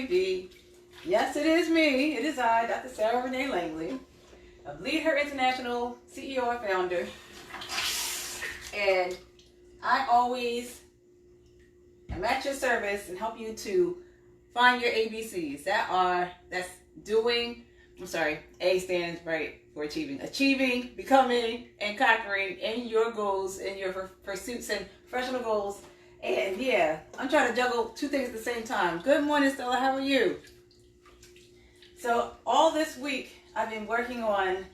be. Yes, it is me. It is I, Dr. Sarah Renee Langley, of Lead Her International CEO and founder. And I always am at your service and help you to find your ABCs. That's doing, A stands right for achieving. Achieving, becoming, and conquering in your goals, in your pursuits and professional goals. And yeah, I'm trying to juggle two things at the same time. Good morning, Stella. How are you? So all this week, I've been working on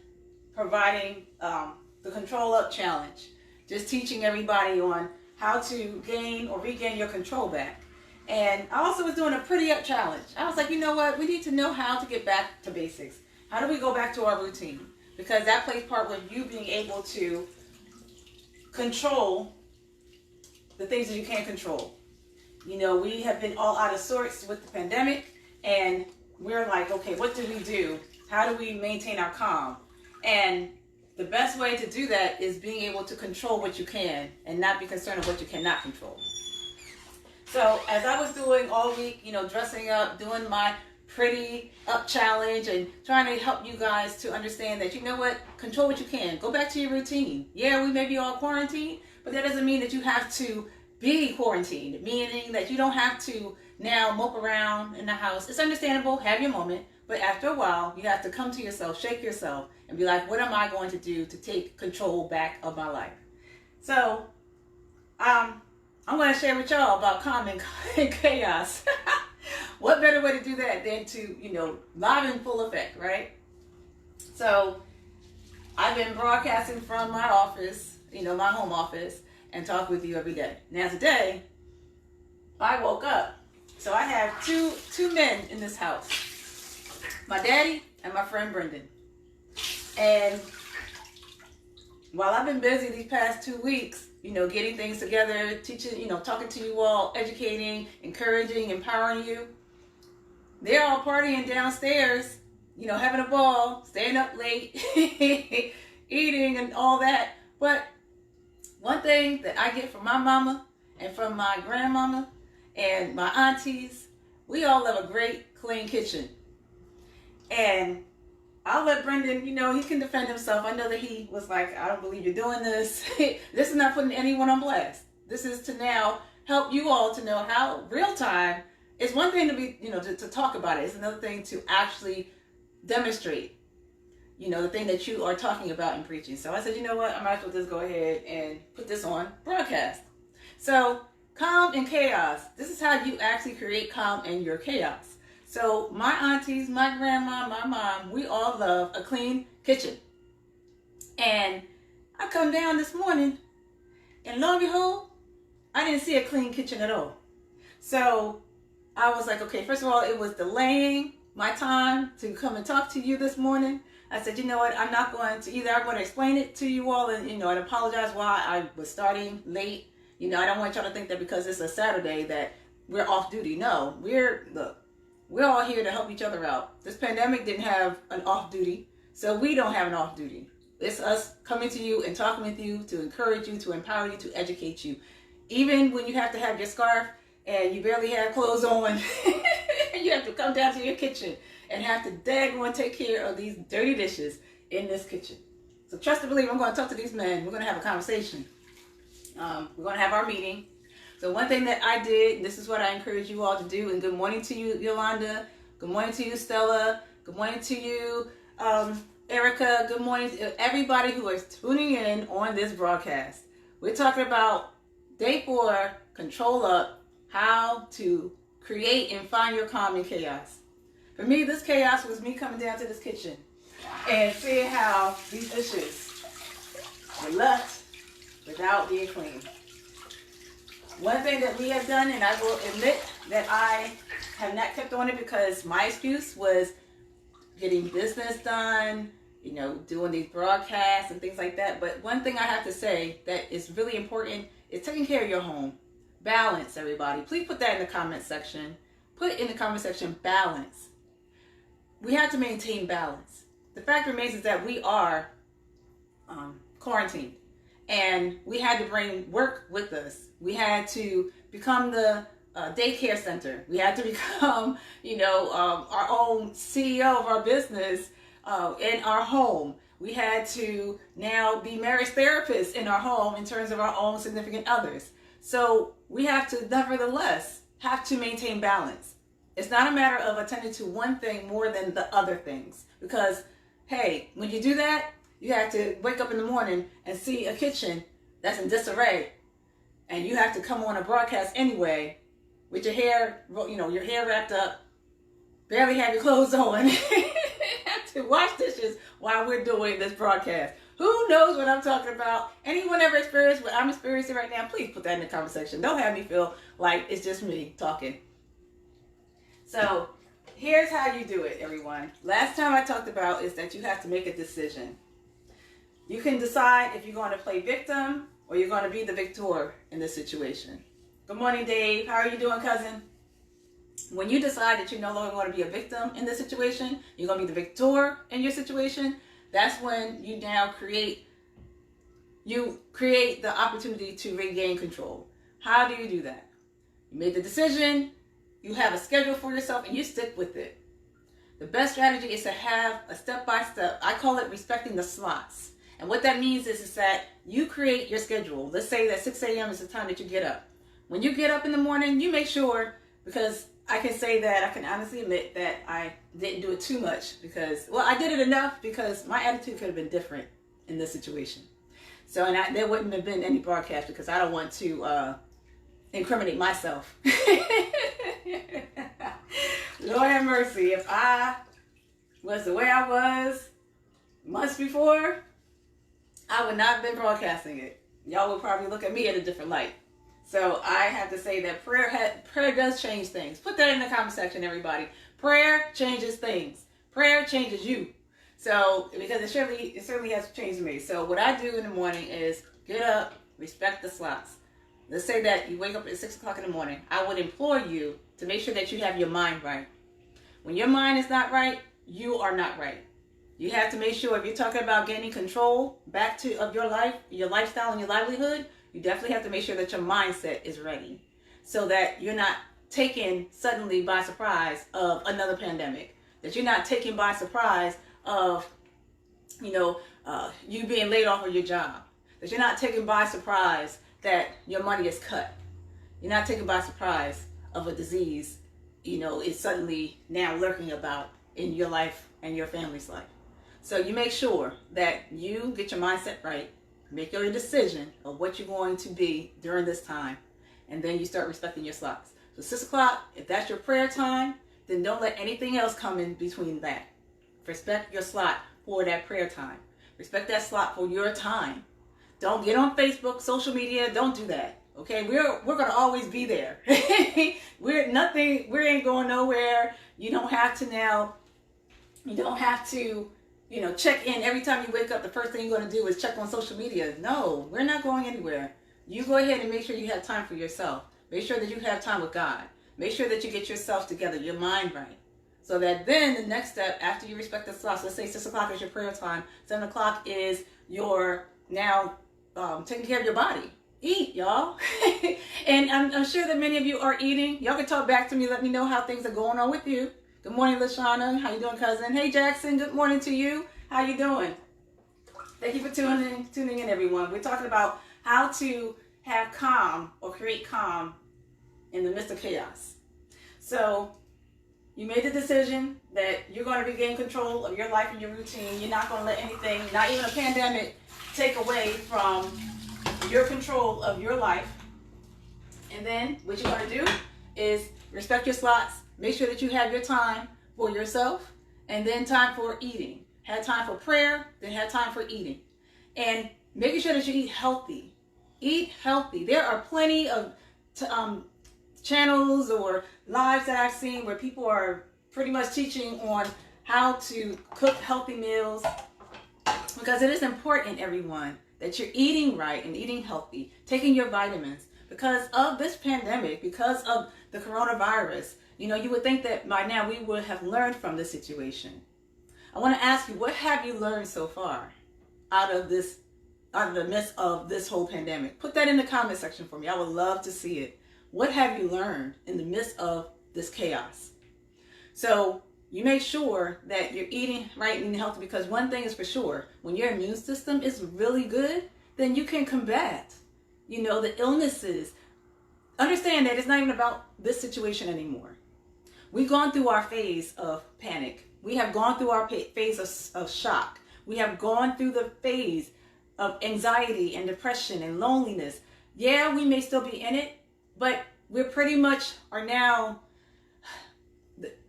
providing the Control Up Challenge. Just teaching everybody on how to gain or regain your control back. And I also was doing a Pretty Up Challenge. I was like, you know what? We need to know how to get back to basics. How do we go back to our routine? Because that plays part with you being able to control the things that you can't control. You know, we have been all out of sorts with the pandemic, and we're like, okay, what do we do? How do we maintain our calm? And the best way to do that is being able to control what you can and not be concerned with what you cannot control. So as I was doing all week, you know, dressing up, doing my Pretty Up Challenge and trying to help you guys to understand that, you know what, control what you can. Go back to your routine. Yeah, we may be all quarantined, but that doesn't mean that you have to be quarantined, meaning that you don't have to now mope around in the house. It's understandable, have your moment, but after a while, you have to come to yourself, shake yourself, and be like, what am I going to do to take control back of my life? So, I'm going to share with y'all about calm and chaos. What better way to do that than to, you know, live in full effect, right? So, I've been broadcasting from my office, you know, my home office, and talk with you every day. Now today, I woke up. So I have two men in this house. My daddy and my friend Brendan. And while I've been busy these past 2 weeks, you know, getting things together, teaching, you know, talking to you all, educating, encouraging, empowering you, they're all partying downstairs, you know, having a ball, staying up late, eating and all that. But one thing that I get from my mama and from my grandmama and my aunties, we all love a great, clean kitchen. And I'll let Brendan, you know, he can defend himself. I know that he was like, I don't believe you're doing this. This is not putting anyone on blast. This is to now help you all to know how real time. It's one thing to be, you know, to talk about it. It's another thing to actually demonstrate, you know, the thing that you are talking about and preaching. So I said, you know what, I might as well just go ahead and put this on broadcast. So calm and chaos. This is how you actually create calm in your chaos. So my aunties, my grandma, my mom, we all love a clean kitchen. And I come down this morning and lo and behold, I didn't see a clean kitchen at all. So I was like, okay, first of all, it was delaying my time to come and talk to you this morning. I said, you know what, I'm not going to explain it to you all and, you know, I'd apologize why I was starting late. You know, I don't want y'all to think that because it's a Saturday that we're off duty. No, we're all here to help each other out. This pandemic didn't have an off duty, so we don't have an off duty. It's us coming to you and talking with you to encourage you, to empower you, to educate you. Even when you have to have your scarf and you barely have clothes on, you have to come down to your kitchen and have to daggone take care of these dirty dishes in this kitchen. So trust and believe, I'm going to talk to these men. We're going to have a conversation. We're going to have our meeting. So one thing that I did, and this is what I encourage you all to do, and good morning to you, Yolanda. Good morning to you, Stella. Good morning to you, Erica. Good morning to everybody who is tuning in on this broadcast. We're talking about day 4, Control Up, how to create and find your calm in chaos. For me, this chaos was me coming down to this kitchen and seeing how these dishes were left without being clean. One thing that we have done, and I will admit that I have not kept on it because my excuse was getting business done, you know, doing these broadcasts and things like that. But one thing I have to say that is really important is taking care of your home. Balance, everybody. Please put that in the comment section. Put in the comment section, balance. We have to maintain balance. The fact remains is that we are quarantined. And we had to bring work with us. We had to become the daycare center. We had to become, our own CEO of our business in our home. We had to now be marriage therapists in our home in terms of our own significant others. So we have to nevertheless have to maintain balance. It's not a matter of attending to one thing more than the other things. Because, hey, when you do that, you have to wake up in the morning and see a kitchen that's in disarray. And you have to come on a broadcast anyway with your hair, your hair wrapped up, barely have your clothes on, have to wash dishes while we're doing this broadcast. Who knows what I'm talking about? Anyone ever experienced what I'm experiencing right now? Please put that in the comment section. Don't have me feel like it's just me talking. So here's how you do it, everyone. Last time I talked about is that you have to make a decision. You can decide if you're going to play victim or you're going to be the victor in this situation. Good morning, Dave. How are you doing, cousin? When you decide that you're no longer going to be a victim in this situation, you're going to be the victor in your situation, that's when you now create the opportunity to regain control. How do you do that? You made the decision, you have a schedule for yourself, and you stick with it. The best strategy is to have a step-by-step. I call it respecting the slots. And what that means is that you create your schedule. Let's say that 6 a.m. is the time that you get up. When you get up in the morning, you make sure, because I can say that, I can honestly admit that I didn't do it too much because, well, I did it enough because my attitude could have been different in this situation. So, and there wouldn't have been any broadcast because I don't want to incriminate myself. Lord have mercy. If I was the way I was months before, I would not have been broadcasting it. Y'all would probably look at me in a different light. So I have to say that prayer does change things. Put that in the comment section, everybody. Prayer changes things. Prayer changes you. So, because it certainly has changed me. So what I do in the morning is get up, respect the slots. Let's say that you wake up at 6 o'clock in the morning. I would implore you to make sure that you have your mind right. When your mind is not right, you are not right. You have to make sure, if you're talking about gaining control of your life, your lifestyle, and your livelihood, you definitely have to make sure that your mindset is ready so that you're not taken suddenly by surprise of another pandemic, that you're not taken by surprise of, you being laid off of your job, that you're not taken by surprise that your money is cut. You're not taken by surprise of a disease, is suddenly now lurking about in your life and your family's life. So you make sure that you get your mindset right, make your decision of what you're going to be during this time, and then you start respecting your slots. So 6 o'clock, if that's your prayer time, then don't let anything else come in between that. Respect your slot for that prayer time. Respect that slot for your time. Don't get on Facebook, social media. Don't do that. Okay, we're gonna always be there. We ain't going nowhere. You don't have to check in every time you wake up. The first thing you're gonna do is check on social media. No, we're not going anywhere. You go ahead and make sure you have time for yourself. Make sure that you have time with God. Make sure that you get yourself together, your mind right. So that then the next step, after you respect the slots, let's say 6 o'clock is your prayer time, 7 o'clock is your now taking care of your body. Eat, y'all. And I'm sure that many of you are eating. Y'all can talk back to me. Let me know how things are going on with you. Good morning, LaShawna. How you doing, cousin? Hey, Jackson. Good morning to you. How you doing? Thank you for tuning in, everyone. We're talking about how to have calm or create calm in the midst of chaos. So you made the decision that you're going to regain control of your life and your routine. You're not going to let anything, not even a pandemic, take away from your control of your life. And then what you're going to do is respect your slots. Make sure that you have your time for yourself, and then time for eating. Have time for prayer, then have time for eating. And making sure that you eat healthy. Eat healthy. There are plenty of channels or lives that I've seen where people are pretty much teaching on how to cook healthy meals, because it is important, everyone, that you're eating right and eating healthy, taking your vitamins. Because of this pandemic, because of the coronavirus, you would think that by now we would have learned from this situation. I want to ask you, what have you learned so far out of the midst of this whole pandemic? Put that in the comment section for me. I would love to see it. What have you learned in the midst of this chaos? So you make sure that you're eating right and healthy, because one thing is for sure, when your immune system is really good, then you can combat, the illnesses. Understand that it's not even about this situation anymore. We've gone through our phase of panic. We have gone through our phase of shock. We have gone through the phase of anxiety and depression and loneliness. Yeah, we may still be in it, but we're pretty much are now,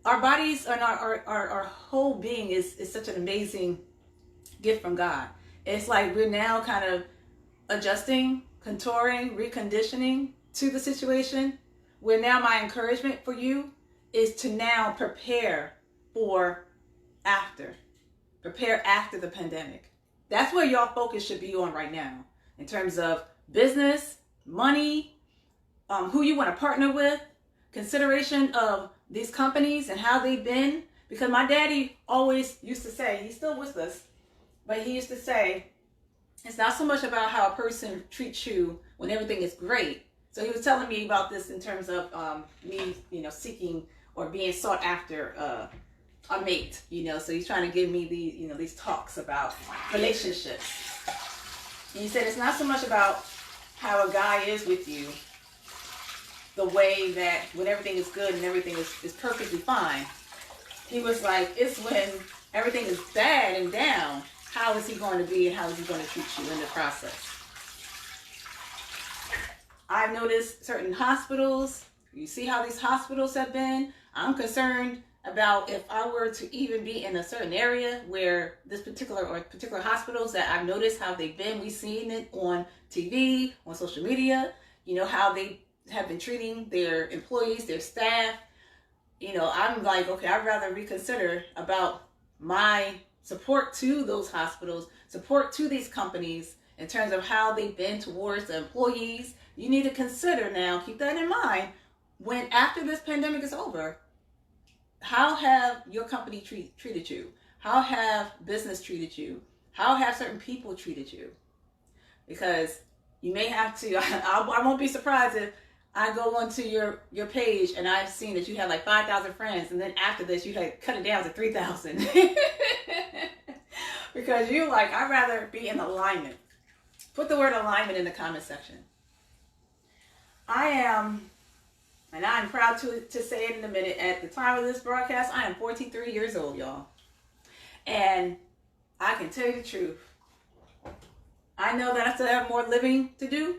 our bodies and our whole being is such an amazing gift from God. It's like we're now kind of adjusting, contouring, reconditioning to the situation, where now my encouragement for you is to now prepare after the pandemic. That's where your focus should be on right now, in terms of business, money, who you want to partner with, consideration of these companies and how they've been. Because my daddy always used to say, he's still with us, but he used to say, it's not so much about how a person treats you when everything is great. So he was telling me about this in terms of me, seeking or being sought after a mate, So he's trying to give me these talks about relationships. And he said it's not so much about how a guy is with you, the way that when everything is good and everything is perfectly fine. He was like, it's when everything is bad and down, how is he going to be and how is he going to treat you in the process? I've noticed certain hospitals, you see how these hospitals have been. I'm concerned about if I were to even be in a certain area where this particular hospitals that I've noticed how they've been. We've seen it on TV, on social media, how they have been treating their employees, their staff. I'm like, okay, I'd rather reconsider about my support to those hospitals, support to these companies in terms of how they've been towards the employees. You need to consider now, keep that in mind, when after this pandemic is over, how have your company treated you? How have business treated you? How have certain people treated you? Because you may have to, I won't be surprised if I go onto your page and I've seen that you have like 5,000 friends, and then after this you had cut it down to 3,000. Because you're like, I'd rather be in alignment. Put the word alignment in the comment section. And I'm proud to say it in a minute, at the time of this broadcast, I am 43 years old, y'all. And I can tell you the truth. I know that I still have more living to do,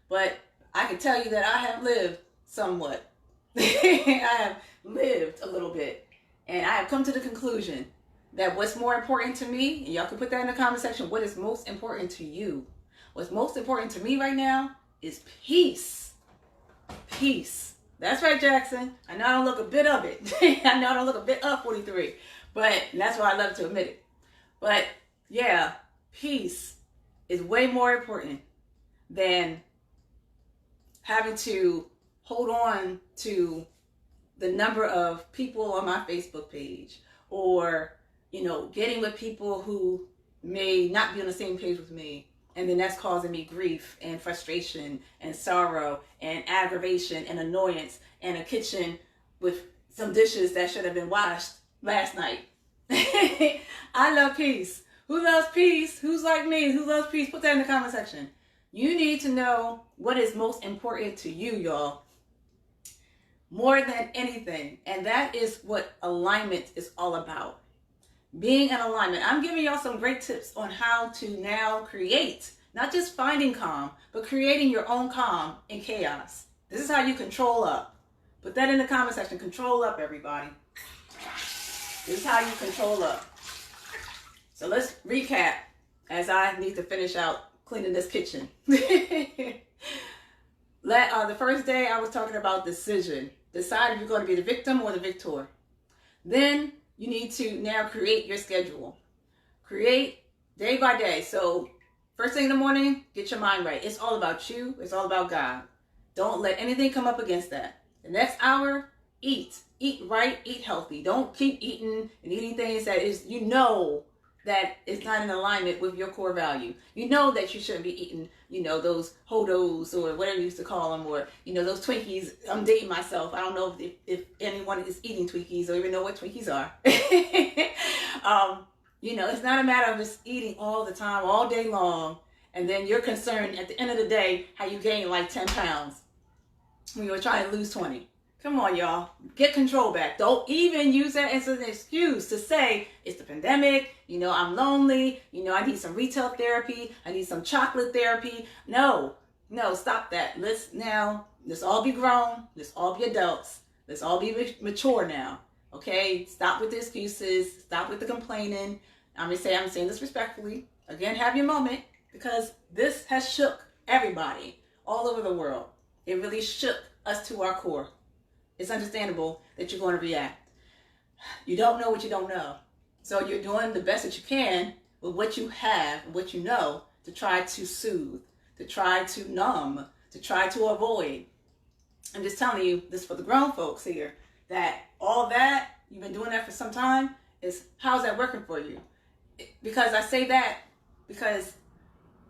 but I can tell you that I have lived somewhat. I have lived a little bit. And I have come to the conclusion that what's more important to me, and y'all can put that in the comment section, what is most important to you? What's most important to me right now is peace. Peace. That's right, Jackson. I know I don't look a bit of it. I know I don't look a bit of 43, but that's why I love to admit it. But yeah, peace is way more important than having to hold on to the number of people on my Facebook page, or, getting with people who may not be on the same page with me. And then that's causing me grief and frustration and sorrow and aggravation and annoyance and a kitchen with some dishes that should have been washed last night. I love peace. Who loves peace? Who's like me? Who loves peace? Put that in the comment section. You need to know what is most important to you, y'all. More than anything. And that is what alignment is all about. Being in alignment. I'm giving y'all some great tips on how to now create, not just finding calm, but creating your own calm in chaos. This is how you control up. Put that in the comment section. Control up, everybody. This is how you control up. So let's recap as I need to finish out cleaning this kitchen. The first day I was talking about decision. Decide if you're going to be the victim or the victor. Then you need to now create your schedule. Create day by day. So first thing in the morning, get your mind right. It's all about you. It's all about God. Don't let anything come up against that. The next hour, eat. Eat right, eat healthy. Don't keep eating and eating things that that is not in alignment with your core value. You know that you shouldn't be eating, those Hodos or whatever you used to call them, or, those Twinkies. I'm dating myself. I don't know if anyone is eating Twinkies or even know what Twinkies are. It's not a matter of just eating all the time, all day long, and then you're concerned at the end of the day how you gain like 10 pounds when you were trying to lose 20. Come on, y'all. Get control back. Don't even use that as an excuse to say, it's the pandemic, I'm lonely, I need some retail therapy, I need some chocolate therapy. No, stop that. Let's all be grown. Let's all be adults. Let's all be mature now. Okay? Stop with the excuses. Stop with the complaining. I'm saying this respectfully. Again, have your moment, because this has shook everybody all over the world. It really shook us to our core. It's understandable that you're going to react. You don't know what you don't know. So you're doing the best that you can with what you have, what you know, to try to soothe, to try to numb, to try to avoid. I'm just telling you this for the grown folks here, that all that, you've been doing that for some time, is how's that working for you? Because I say that because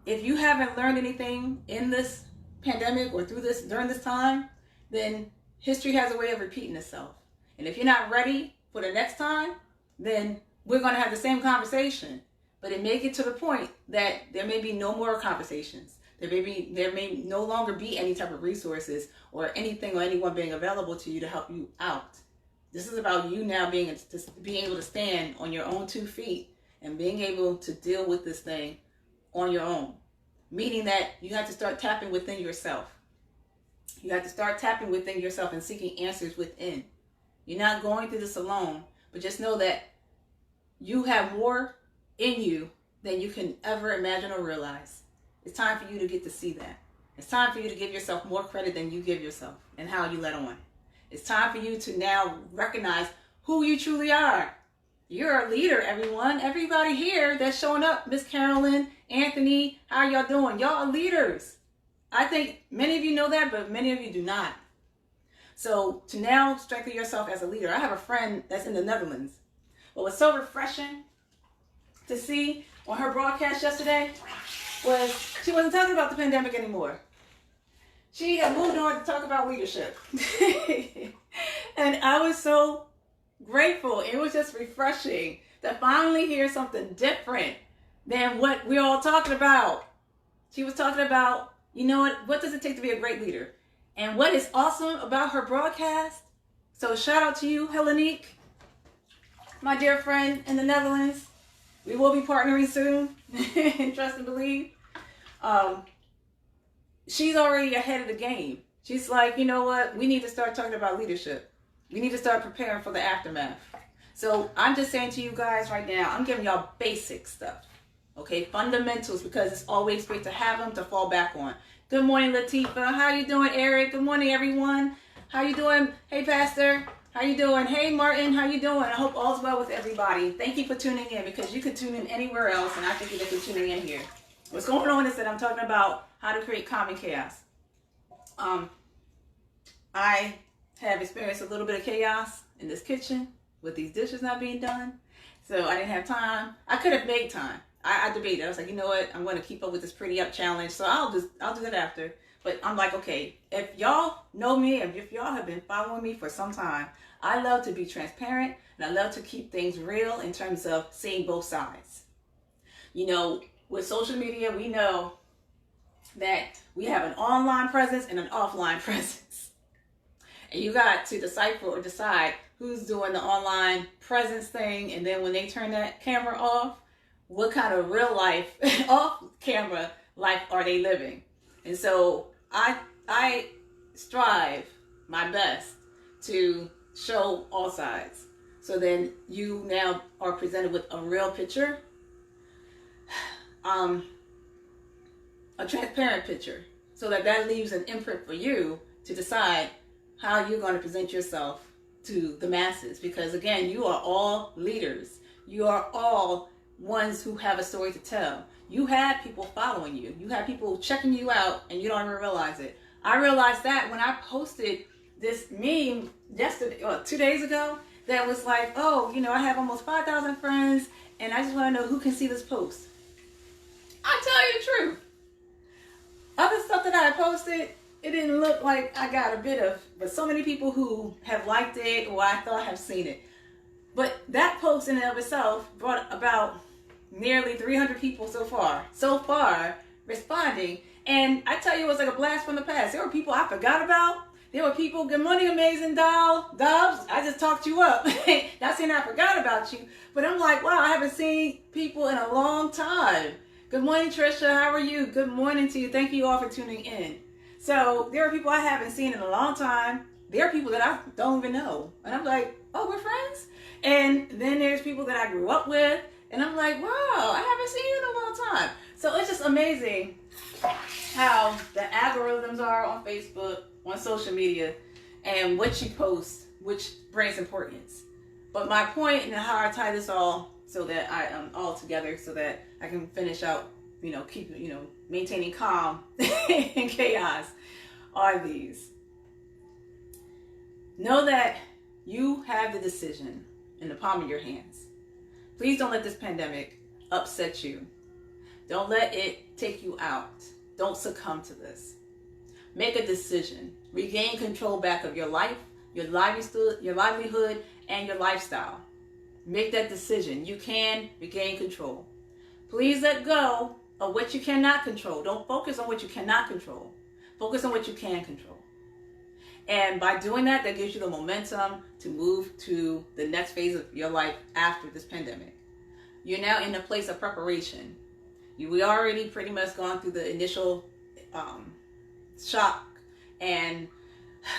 if you haven't learned anything in this pandemic or during this time, then history has a way of repeating itself. And if you're not ready for the next time, then we're going to have the same conversation. But it may get to the point that there may be no more conversations. There may no longer be any type of resources or anything or anyone being available to you to help you out. This is about you now being able to stand on your own 2 feet and being able to deal with this thing on your own. Meaning that you have to start tapping within yourself. You have to start tapping within yourself and seeking answers within. You're not going through this alone, but just know that you have more in you than you can ever imagine or realize. It's time for you to get to see that. It's time for you to give yourself more credit than you give yourself and how you let on. It's time for you to now recognize who you truly are. You're a leader, everyone. Everybody here that's showing up, Miss Carolyn, Anthony, how y'all doing? Y'all are leaders. I think many of you know that, but many of you do not. So to now strengthen yourself as a leader. I have a friend that's in the Netherlands. What was so refreshing to see on her broadcast yesterday was she wasn't talking about the pandemic anymore. She had moved on to talk about leadership. And I was so grateful. It was just refreshing to finally hear something different than what we're all talking about. She was talking about, what does it take to be a great leader? And what is awesome about her broadcast, so shout out to you, Helenique, my dear friend in the Netherlands. We will be partnering soon, trust and believe. She's already ahead of the game. She's like, you know what? We need to start talking about leadership. We need to start preparing for the aftermath. So I'm just saying to you guys right now, I'm giving y'all basic stuff. Okay, fundamentals, because it's always great to have them to fall back on. Good morning, Latifa. How you doing, Eric? Good morning, everyone. How you doing? Hey, Pastor. How you doing? Hey, Martin. How you doing? I hope all's well with everybody. Thank you for tuning in, because you could tune in anywhere else, and I think you for tuning in here. What's going on is that I'm talking about how to create calm and chaos. I have experienced a little bit of chaos in this kitchen with these dishes not being done, so I didn't have time. I could have made time. I debated. I was like, you know what? I'm going to keep up with this pretty up challenge, so I'll do that after. But I'm like, okay, if y'all know me, if y'all have been following me for some time, I love to be transparent, and I love to keep things real in terms of seeing both sides. With social media, we know that we have an online presence and an offline presence. And you got to decipher or decide who's doing the online presence thing, and then when they turn that camera off, what kind of real life, off camera life are they living? And so I strive my best to show all sides. So then you now are presented with a real picture, a transparent picture, so that leaves an imprint for you to decide how you're going to present yourself to the masses. Because again, you are all leaders. You are all ones who have a story to tell. You have people following you. You have people checking you out, and you don't even realize it. I realized that when I posted this meme yesterday or 2 days ago that was like, oh, I have almost 5,000 friends, and I just want to know who can see this post. I'll tell you the truth. Other stuff that I posted, it didn't look like I got a bit of, but so many people who have liked it or I thought have seen it. But that post in and of itself brought about nearly 300 people so far responding. And I tell you, it was like a blast from the past. There were people I forgot about. There were people, good morning, amazing doll, Dobbs. I just talked you up. Not saying I forgot about you, but I'm like, wow, I haven't seen people in a long time. Good morning, Trisha. How are you? Good morning to you. Thank you all for tuning in. So there are people I haven't seen in a long time. There are people that I don't even know. And I'm like, oh, we're friends? And then there's people that I grew up with. And I'm like, wow, I haven't seen you in a long time. So it's just amazing how the algorithms are on Facebook, on social media, and what you post, which brings importance. But my point and how I tie this all so that I am all together so that I can finish out, keep, maintaining calm and chaos are these. Know that you have the decision in the palm of your hands. Please don't let this pandemic upset you. Don't let it take you out. Don't succumb to this. Make a decision. Regain control back of your life, your livelihood, and your lifestyle. Make that decision. You can regain control. Please let go of what you cannot control. Don't focus on what you cannot control. Focus on what you can control. And by doing that, that gives you the momentum to move to the next phase of your life after this pandemic. You're now in a place of preparation. We already pretty much gone through the initial shock and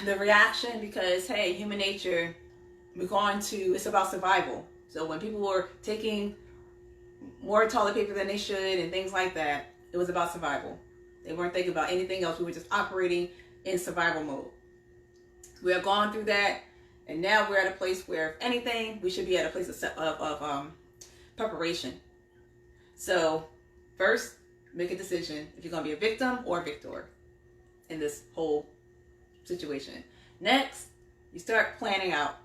the reaction because, hey, human nature, it's about survival. So when people were taking more toilet paper than they should and things like that, it was about survival. They weren't thinking about anything else. We were just operating in survival mode. We are going through that, and now we're at a place where, if anything, we should be at a place of preparation. So first, make a decision if you're going to be a victim or a victor in this whole situation. Next, you start planning out.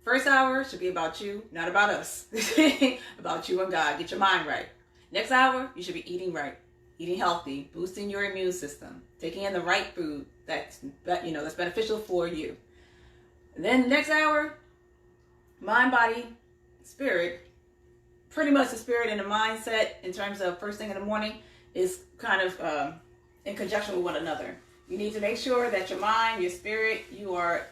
First hour should be about you, not about us. About you and God. Get your mind right. Next hour, you should be eating right, eating healthy, boosting your immune system, taking in the right food that's beneficial for you. And then the next hour, mind, body, spirit. Pretty much the spirit and the mindset in terms of first thing in the morning is kind of in conjunction with one another. You need to make sure that your mind, your spirit, you are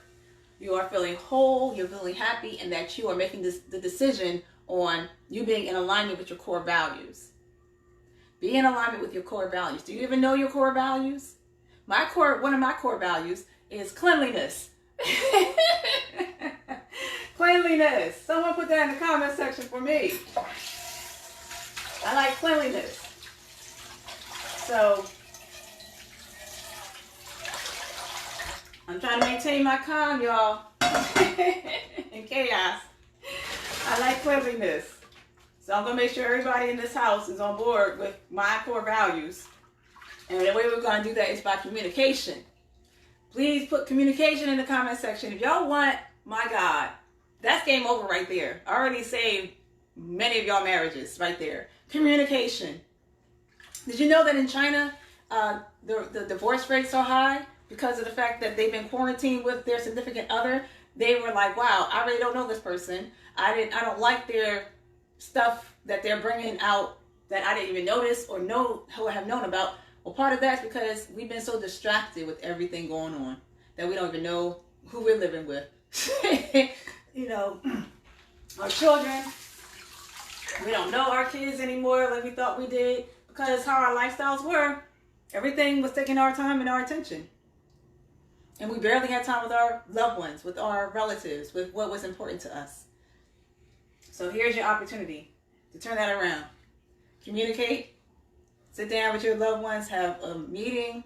feeling whole, you're feeling happy, and that you are making the decision on you being in alignment with your core values. Be in alignment with your core values. Do you even know your core values? One of my core values is cleanliness. Cleanliness. Someone put that in the comment section for me. I like cleanliness. So I'm trying to maintain my calm, y'all, in chaos. I like cleanliness. So I'm going to make sure everybody in this house is on board with my core values. And the way we're going to do that is by communication. Please put communication in the comment section. If y'all want, my God, that's game over right there. I already saved many of y'all marriages right there. Communication. Did you know that in China, the divorce rates are high because of the fact that they've been quarantined with their significant other? They were like, wow, I really don't know this person. I don't like their stuff that they're bringing out that I didn't even notice or have known about. Well, part of that's because we've been so distracted with everything going on that we don't even know who we're living with. Our children, we don't know our kids anymore like we thought we did because how our lifestyles were, everything was taking our time and our attention. And we barely had time with our loved ones, with our relatives, with what was important to us. So here's your opportunity to turn that around. Communicate. Sit down with your loved ones, have a meeting,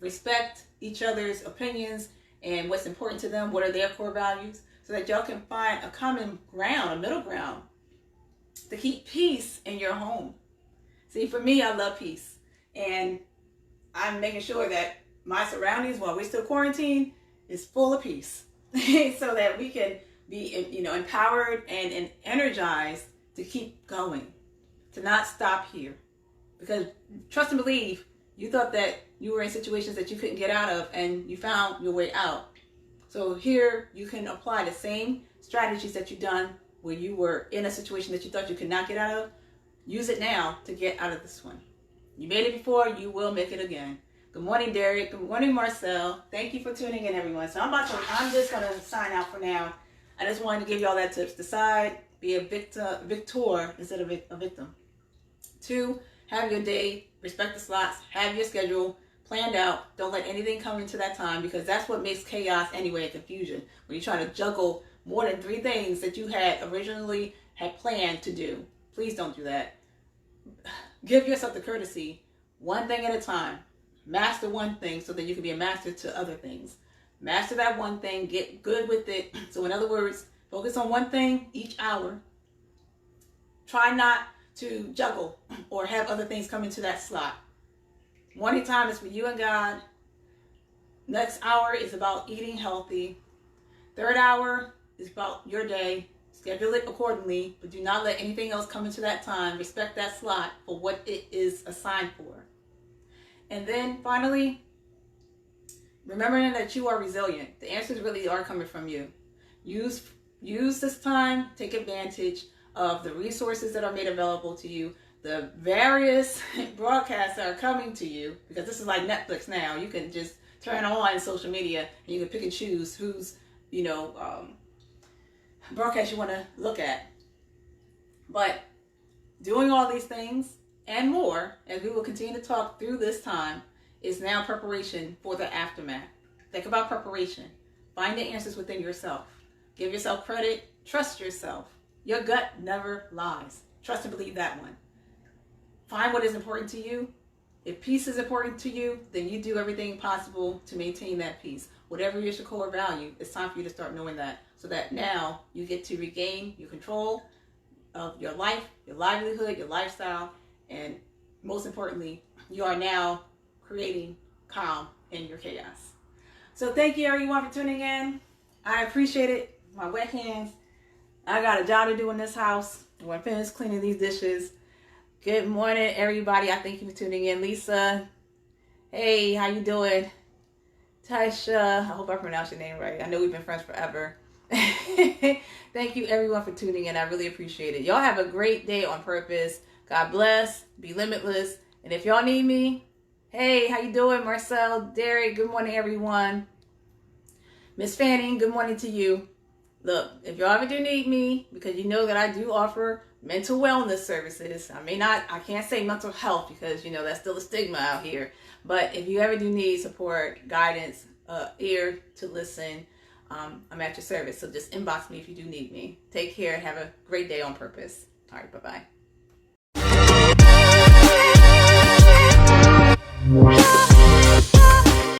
respect each other's opinions and what's important to them, what are their core values, so that y'all can find a common ground, a middle ground, to keep peace in your home. See, for me, I love peace. And I'm making sure that my surroundings, while we're still quarantined, is full of peace so that we can be, empowered and energized to keep going, to not stop here. Because trust and believe, you thought that you were in situations that you couldn't get out of, and you found your way out. So here you can apply the same strategies that you've done where you were in a situation that you thought you could not get out of. Use it now to get out of this one. You made it before, you will make it again. Good morning, Derek. Good morning, Marcel. Thank you for tuning in, everyone. So I'm just gonna sign out for now. I just wanted to give you all that tips. Decide, be a victor instead of a victim. 2, have your day, respect the slots, have your schedule planned out. Don't let anything come into that time, because that's what makes chaos anyway, confusion. When you're trying to juggle more than 3 things that you had originally planned to do. Please don't do that. Give yourself the courtesy, one thing at a time. Master one thing so that you can be a master to other things. Master that one thing, get good with it. So in other words, focus on one thing each hour. Try not to juggle or have other things come into that slot. Morning time is for you and God. Next hour is about eating healthy. 3rd hour is about your day. Schedule it accordingly, but do not let anything else come into that time. Respect that slot for what it is assigned for. And then finally, remembering that you are resilient. The answers really are coming from you. Use this time, take advantage of the resources that are made available to you, the various broadcasts that are coming to you, because this is like Netflix now. You can just turn on social media and you can pick and choose who's, broadcast you want to look at. But doing all these things and more, as we will continue to talk through this time, is now preparation for the aftermath. Think about preparation. Find the answers within yourself. Give yourself credit. Trust yourself. Your gut never lies. Trust and believe that one. Find what is important to you. If peace is important to you, then you do everything possible to maintain that peace. Whatever is your core value, it's time for you to start knowing that, so that now you get to regain your control of your life, your livelihood, your lifestyle, and most importantly, you are now creating calm in your chaos. So thank you, everyone, for tuning in. I appreciate it. My wet hands. I got a job to do in this house. When I finish cleaning these dishes. Good morning, everybody. I thank you for tuning in. Lisa, hey, how you doing? Tasha, I hope I pronounced your name right. I know we've been friends forever. Thank you, everyone, for tuning in. I really appreciate it. Y'all have a great day on purpose. God bless. Be limitless. And if y'all need me, hey, how you doing, Marcel, Derek? Good morning, everyone. Miss Fanning, good morning to you. Look, if y'all ever do need me, because you know that I do offer mental wellness services. I can't say mental health because, that's still a stigma out here. But if you ever do need support, guidance, ear to listen, I'm at your service. So just inbox me if you do need me. Take care and have a great day on purpose. All right, bye-bye.